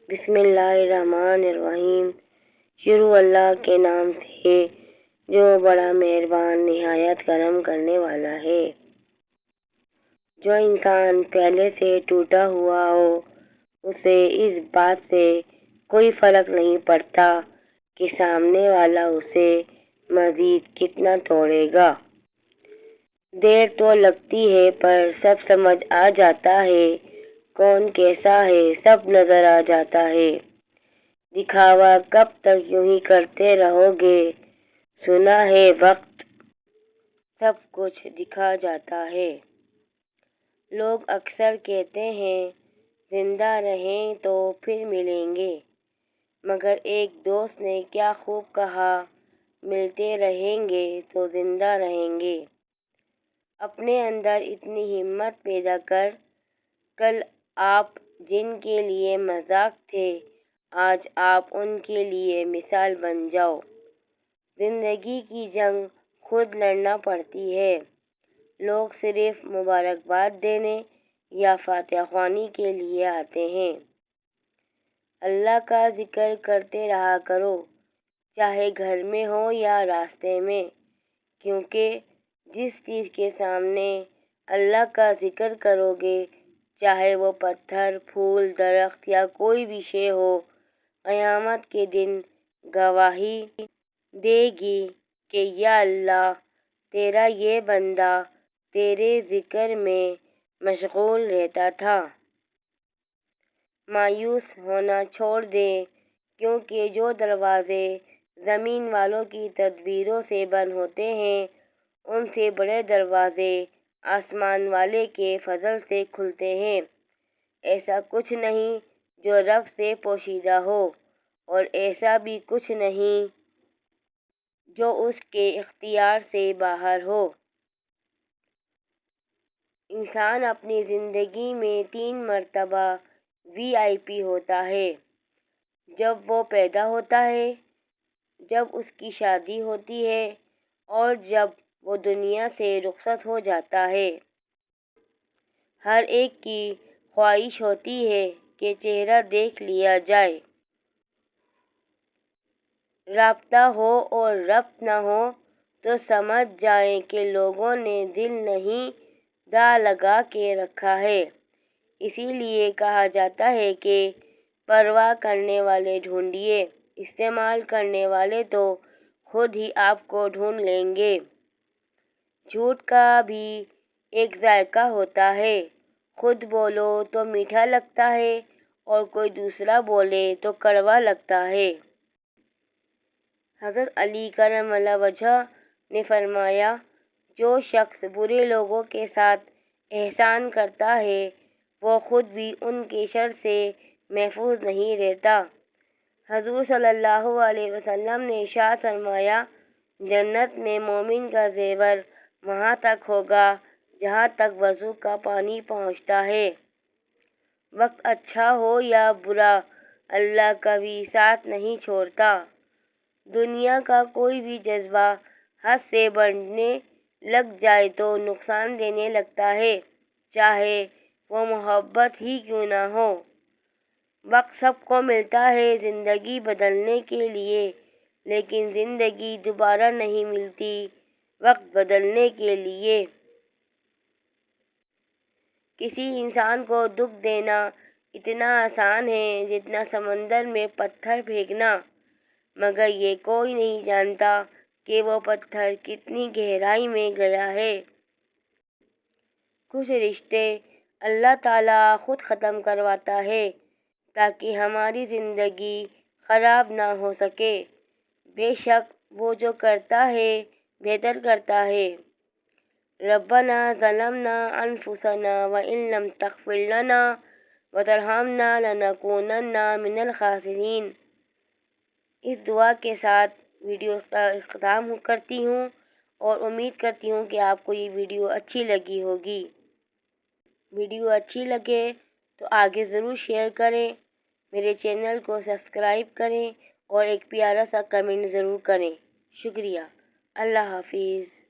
بسم اللہ الرحمن الرحیم۔ شروع اللہ کے نام سے جو بڑا مہربان نہایت کرم کرنے والا ہے۔ جو انسان پہلے سے ٹوٹا ہوا ہو اسے اس بات سے کوئی فرق نہیں پڑتا کہ سامنے والا اسے مزید کتنا توڑے گا۔ دیر تو لگتی ہے پر سب سمجھ آ جاتا ہے، کون کیسا ہے سب نظر آ جاتا ہے۔ دکھاوا کب تک یوں ہی کرتے رہو گے، سنا ہے وقت سب کچھ دکھا جاتا ہے۔ لوگ اکثر کہتے ہیں زندہ رہیں تو پھر ملیں گے، مگر ایک دوست نے کیا خوب کہا، ملتے رہیں گے تو زندہ رہیں گے۔ اپنے اندر اتنی ہمت پیدا کر، کل آپ جن کے لیے مذاق تھے آج آپ ان کے لیے مثال بن جاؤ۔ زندگی کی جنگ خود لڑنا پڑتی ہے، لوگ صرف مبارکباد دینے یا فاتحہ خوانی کے لیے آتے ہیں۔ اللہ کا ذکر کرتے رہا کرو، چاہے گھر میں ہو یا راستے میں، کیونکہ جس چیز کے سامنے اللہ کا ذکر کرو گے، چاہے وہ پتھر، پھول، درخت یا کوئی بھی شے ہو، قیامت کے دن گواہی دے گی کہ یا اللہ تیرا یہ بندہ تیرے ذکر میں مشغول رہتا تھا۔ مایوس ہونا چھوڑ دیں، کیونکہ جو دروازے زمین والوں کی تدبیروں سے بند ہوتے ہیں ان سے بڑے دروازے آسمان والے کے فضل سے کھلتے ہیں۔ ایسا کچھ نہیں جو رب سے پوشیدہ ہو، اور ایسا بھی کچھ نہیں جو اس کے اختیار سے باہر ہو۔ انسان اپنی زندگی میں 3 مرتبہ VIP ہوتا ہے: جب وہ پیدا ہوتا ہے، جب اس کی شادی ہوتی ہے اور جب وہ دنیا سے رخصت ہو جاتا ہے۔ ہر ایک کی خواہش ہوتی ہے کہ چہرہ دیکھ لیا جائے، رابطہ ہو، اور ربط نہ ہو تو سمجھ جائیں کہ لوگوں نے دل نہیں دا لگا کے رکھا ہے۔ اسی لیے کہا جاتا ہے کہ پرواہ کرنے والے ڈھونڈیے، استعمال کرنے والے تو خود ہی آپ کو ڈھونڈ لیں گے۔ جھوٹ کا بھی ایک ذائقہ ہوتا ہے، خود بولو تو میٹھا لگتا ہے اور کوئی دوسرا بولے تو کڑوا لگتا ہے۔ حضرت علی کرم اللہ وجہہ نے فرمایا، جو شخص برے لوگوں کے ساتھ احسان کرتا ہے وہ خود بھی ان کے شر سے محفوظ نہیں رہتا۔ حضور صلی اللہ علیہ وسلم نے ارشاد فرمایا، جنت میں مومن کا زیور وہاں تک ہوگا جہاں تک وضو کا پانی پہنچتا ہے۔ وقت اچھا ہو یا برا اللہ کبھی ساتھ نہیں چھوڑتا۔ دنیا کا کوئی بھی جذبہ حد سے بڑھنے لگ جائے تو نقصان دینے لگتا ہے، چاہے وہ محبت ہی کیوں نہ ہو۔ وقت سب کو ملتا ہے زندگی بدلنے کے لیے، لیکن زندگی دوبارہ نہیں ملتی وقت بدلنے کے لیے۔ کسی انسان کو دکھ دینا اتنا آسان ہے جتنا سمندر میں پتھر پھینکنا، مگر یہ کوئی نہیں جانتا کہ وہ پتھر کتنی گہرائی میں گیا ہے۔ کچھ رشتے اللہ تعالیٰ خود ختم کرواتا ہے تاکہ ہماری زندگی خراب نہ ہو سکے۔ بے شک وہ جو کرتا ہے بہتر کرتا ہے۔ ربنا ظلمنا انفسنا وان لم تغفر لنا وترحمنا لنکونن من الخاسرین۔ اس دعا کے ساتھ ویڈیو کا اختتام کرتی ہوں اور امید کرتی ہوں کہ آپ کو یہ ویڈیو اچھی لگی ہوگی۔ ویڈیو اچھی لگے تو آگے ضرور شیئر کریں، میرے چینل کو سبسکرائب کریں اور ایک پیارا سا کمنٹ ضرور کریں۔ شکریہ۔ اللہ حافظ۔